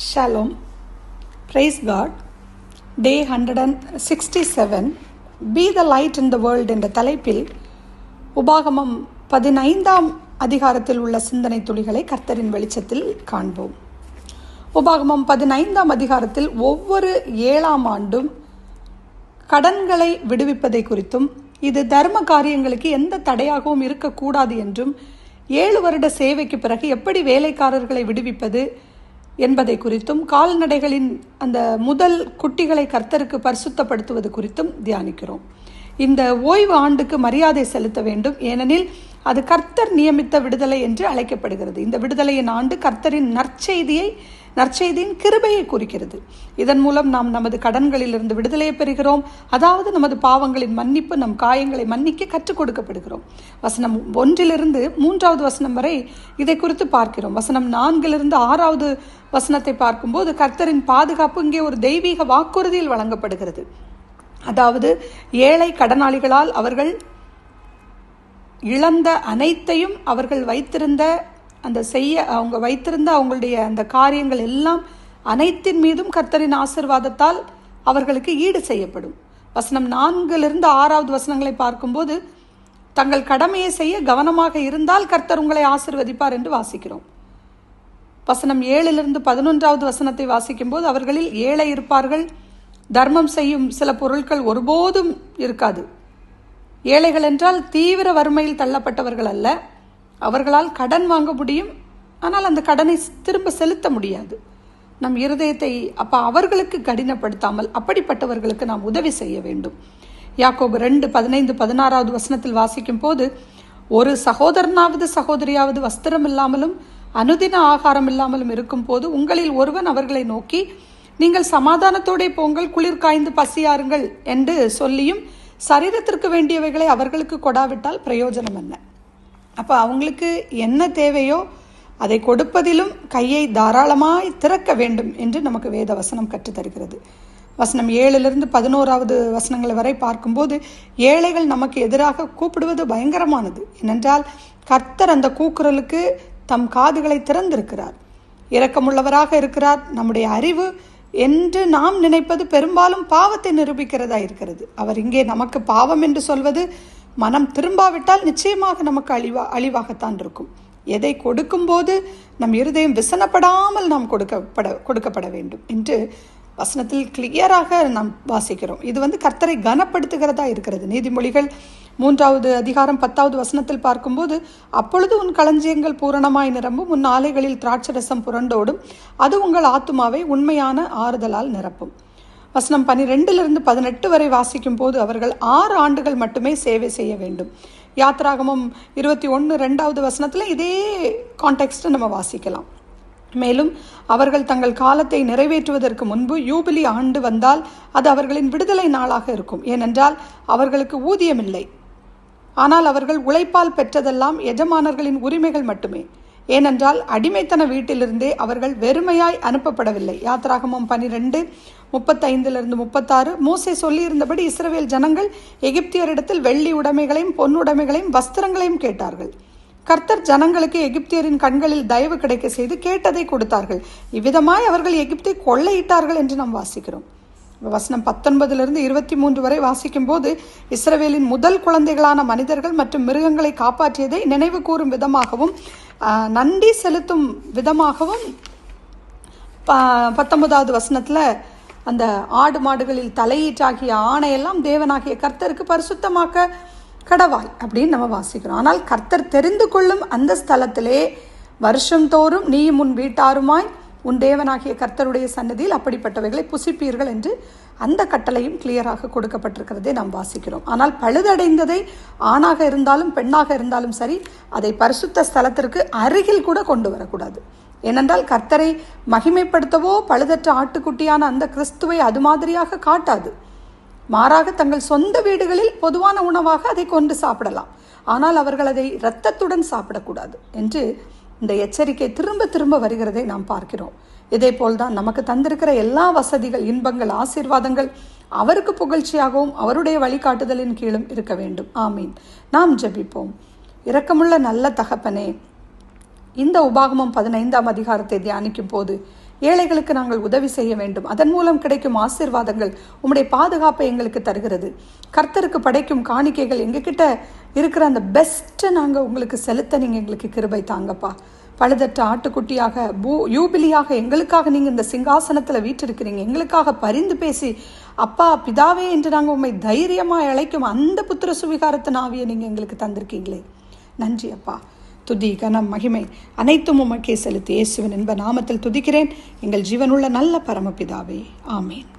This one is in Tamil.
Shalom. Praise God. Day 167. Be the light in the world என்ற தலைப்பில் உபாகமம் 15ஆம் அதிகாரத்தில் உள்ள சிந்தனை துளிகளை கர்த்தரின் வெளிச்சத்தில் காண்போம். உபாகமம் 15ஆம் அதிகாரத்தில் ஒவ்வொரு 7ஆம் ஆண்டும் கடன்களை விடுவிப்பதை குறித்தும் இது தர்ம காரியங்களுக்கு எந்த தடையாகவும் இருக்கக்கூடாது என்றும் 7 வருட சேவைக்கு பிறகு எப்படி வேலைக்காரர்களை விடுவிப்பது என்பதை குறித்தும் கால்நடைகளின் அந்த முதல் குட்டிகளை கர்த்தருக்கு பரிசுத்தப்படுத்துவது குறித்தும் தியானிக்கிறோம். இந்த ஓய்வு ஆண்டுக்கு மரியாதை செலுத்த வேண்டும், ஏனெனில் அது கர்த்தர் நியமித்த விடுதலை என்று அழைக்கப்படுகிறது. இந்த விடுதலையின் ஆண்டு கர்த்தரின் நற்செய்தியின் கிருபையை குறிக்கிறது. இதன் மூலம் நாம் நமது கடன்களிலிருந்து விடுதலையை பெறுகிறோம். அதாவது நமது பாவங்களின் மன்னிப்பு, நம் காயங்களை மன்னிக்க கற்றுக் கொடுக்கப்படுகிறோம். வசனம் 1 3 வசனம் வரை இதை குறித்து பார்க்கிறோம். வசனம் 4 6 வசனத்தை பார்க்கும்போது கர்த்தரின் பாதுகாப்பு இங்கே ஒரு தெய்வீக வாக்குறுதியில் வழங்கப்படுகிறது. அதாவது ஏழை கடனாளிகளால் அவர்கள் இழந்த அனைத்தையும் அவர்கள் வைத்திருந்த அவங்களுடைய அந்த காரியங்கள் எல்லாம் அனைத்தின் மீதும் கர்த்தரின் ஆசீர்வாதத்தால் அவர்களுக்கு ஈடு செய்யப்படும். வசனம் 4 6 வசனங்களை பார்க்கும்போது தங்கள் கடமையை செய்ய கவனமாக இருந்தால் கர்த்தர் உங்களை ஆசீர்வதிப்பார் என்று வாசிக்கிறோம். வசனம் 7 11 வசனத்தை வாசிக்கும் போது அவர்களில் ஏழை இருப்பார்கள். தர்மம் செய்யும் சில பொருட்கள் ஒருபோதும் இருக்காது. ஏழைகள் என்றால் தீவிர வறுமையில் தள்ளப்பட்டவர்கள் அல்ல. அவர்களால் கடன் வாங்க முடியும், ஆனால் அந்த கடனை திரும்ப செலுத்த முடியாது. நம் இருதயத்தை அவர்களுக்கு கடினப்படுத்தாமல் அப்படிப்பட்டவர்களுக்கு நாம் உதவி செய்ய வேண்டும். யாக்கோபு 2 15 16 வசனத்தில் வாசிக்கும் போது ஒரு சகோதரனாவது சகோதரியாவது வஸ்திரம் இல்லாமலும் அனுதின ஆகாரம் இல்லாமலும் இருக்கும் போது உங்களில் ஒருவன் அவர்களை நோக்கி நீங்கள் சமாதானத்தோടെ போங்கள், குளிர் காய்ந்து பசியாருங்கள் என்று சொல்லியும் சரீரத்திற்கு வேண்டியவைகளை அவர்களுக்கு கொடாவிட்டால் பிரயோஜனம் என்ன? அவங்களுக்கு என்ன தேவையோ அதை கொடுப்பதிலும் கையை தாராளமாய் திறக்க வேண்டும் என்று நமக்கு வேத வசனம் கற்றுத்தருகிறது. வசனம் 7 11 வசனங்கள் வரை பார்க்கும்போது ஏழைகள் நமக்கு எதிராக கூப்பிடுவது பயங்கரமானது. ஏனென்றால் கர்த்தர் அந்த கூக்குரலுக்கு தம் காதுகளை திறந்திருக்கிறார். இரக்கமுள்ளவராக இருக்கிறார். நம்முடைய அறிவு என்று நாம் நினைப்பது பெரும்பாலும் பாவத்தை நிரூபிக்கிறதா இருக்கிறது. அவர் இங்கே நமக்கு பாவம் என்று சொல்வது மனம் திரும்பாவிட்டால் நிச்சயமாக நமக்கு அழிவாகத்தான் இருக்கும். எதை கொடுக்கும்போது நம் இருதயம் விசனப்படாமல் நாம் கொடுக்கப்பட வேண்டும் என்று வசனத்தில் கிளியராக நாம் வாசிக்கிறோம். இது கர்த்தரை கனப்படுத்துகிறதா இருக்கிறது. நீதிமொழிகள் 3 அதிகாரம் 10 வசனத்தில் பார்க்கும்போது அப்பொழுது உன் களஞ்சியங்கள் பூரணமாய் நிரம்பும், உன் ஆலைகளில் திராட்சரசம் புரண்டோடும், அது உங்கள் ஆத்துமாவை உண்மையான ஆறுதலால் நிரப்பும். வசனம் 12 18 வரை வாசிக்கும் போது அவர்கள் 6 ஆண்டுகள் மட்டுமே சேவை செய்ய வேண்டும். யாத்ராகமம் 21 2 வசனத்தில் இதே கான்டெக்ஸ்ட்டை நம்ம வாசிக்கலாம். மேலும் அவர்கள் தங்கள் காலத்தை நிறைவேற்றுவதற்கு முன்பு யூபிலி ஆண்டு வந்தால் அது அவர்களின் விடுதலை நாளாக இருக்கும். ஏனென்றால் அவர்களுக்கு ஊதியம் இல்லை, ஆனால் அவர்கள் உழைப்பால் பெற்றதெல்லாம் எஜமானர்களின் உரிமைகள் மட்டுமே. ஏனென்றால் அடிமைத்தன வீட்டிலிருந்தே அவர்கள் வெறுமையாய் அனுப்பப்படவில்லை. யாத்ராகமம் 12 35 36 மோசே சொல்லியிருந்தபடி இஸ்ரவேல் ஜனங்கள் எகிப்தியரிடத்தில் வெள்ளி உடைமைகளையும் பொன்னுடைமைகளையும் வஸ்திரங்களையும் கேட்டார்கள். கர்த்தர் ஜனங்களுக்கு எகிப்தியரின் கண்களில் தயவு கிடைக்க செய்து கேட்டதை கொடுத்தார்கள். இவ்விதமாய் அவர்கள் எகிப்தை கொள்ளையிட்டார்கள் என்று நாம் வாசிக்கிறோம். வசனம் 19 23 வரை வாசிக்கும் போது இஸ்ரவேலின் முதல் குழந்தைகளான மனிதர்கள் மற்றும் மிருகங்களை காப்பாற்றியதை நினைவு கூறும் விதமாகவும் நன்றி செலுத்தும் விதமாகவும் 19 வசனத்தில் அந்த ஆடு மாடுகளில் தலையீற்றாகிய ஆணையெல்லாம் தேவனாகிய கர்த்தருக்கு பரிசுத்தமாக்க கடவாய் அப்படின்னு நம்ம வாசிக்கிறோம். ஆனால் கர்த்தர் தெரிந்து கொள்ளும் அந்த ஸ்தலத்திலே வருஷந்தோறும் நீயும் உன் வீட்டாருமாய் உன் தேவனாகிய கர்த்தருடைய சன்னதியில் அப்படிப்பட்டவைகளை புசிப்பீர்கள் என்று அந்த கட்டளையும் கிளியராக கொடுக்கப்பட்டிருக்கிறதை நாம் வாசிக்கிறோம். ஆனால் பழுதடைந்ததை ஆணாக இருந்தாலும் பெண்ணாக இருந்தாலும் சரி, அதை பரிசுத்த ஸ்தலத்திற்கு அருகில் கூட கொண்டு வரக்கூடாது. ஏனென்றால் கர்த்தரை மகிமைப்படுத்தவோ பழுதற்ற ஆட்டுக்குட்டியான அந்த கிறிஸ்துவை அது மாதிரியாக காட்டாது. மாறாக தங்கள் சொந்த வீடுகளில் பொதுவான உணவாக அதை கொண்டு சாப்பிடலாம், ஆனால் அவர்கள் அதை இரத்தத்துடன் சாப்பிடக்கூடாது என்று இந்த எச்சரிக்கை திரும்ப திரும்ப வருகிறதை நாம் பார்க்கிறோம். இதே போல்தான் நமக்கு தந்திருக்கிற எல்லா வசதிகள், இன்பங்கள், ஆசீர்வாதங்கள் அவருக்கு புகழ்ச்சியாகவும் அவருடைய வழிகாட்டுதலின் கீழும் இருக்க வேண்டும். ஆமீன். நாம் ஜெபிப்போம். இரக்கமுள்ள நல்ல தகப்பனே, இந்த உபாகமம் 15ஆம் அதிகாரத்தை தியானிக்கும் போது ஏழைகளுக்கு நாங்கள் உதவி செய்ய வேண்டும். அதன் மூலம் கிடைக்கும் ஆசீர்வாதங்கள் உம்முடைய பாதுகாப்பை எங்களுக்கு தருகிறது. கர்த்தருக்கு படைக்கும் காணிக்கைகள் எங்ககிட்ட இருக்கிற அந்த பெஸ்ட்டை நாங்கள் உங்களுக்கு செலுத்த நீங்கள் எங்களுக்கு கிருபை தாங்கப்பா. பழுதற்ற ஆட்டுக்குட்டியாக யூபிலியாக எங்களுக்காக நீங்கள் இந்த சிங்காசனத்தில் வீற்றிருக்கிறீங்க. எங்களுக்காக பரிந்து பேசி அப்பா பிதாவே என்று நாங்கள் உண்மை தைரியமாக அழைக்கும் அந்த புத்திர சுவிகாரத்தின் ஆவியை நீங்கள் எங்களுக்கு தந்திருக்கீங்களே, நன்றி அப்பா. துதி கனம் மகிமை அனைத்தும் உமக்கே செலுத்தி இயேசுவின் என்ப நாமத்தில் துதிக்கிறேன் எங்கள் ஜீவனுள்ள நல்ல பரமபிதாவே, ஆமேன்.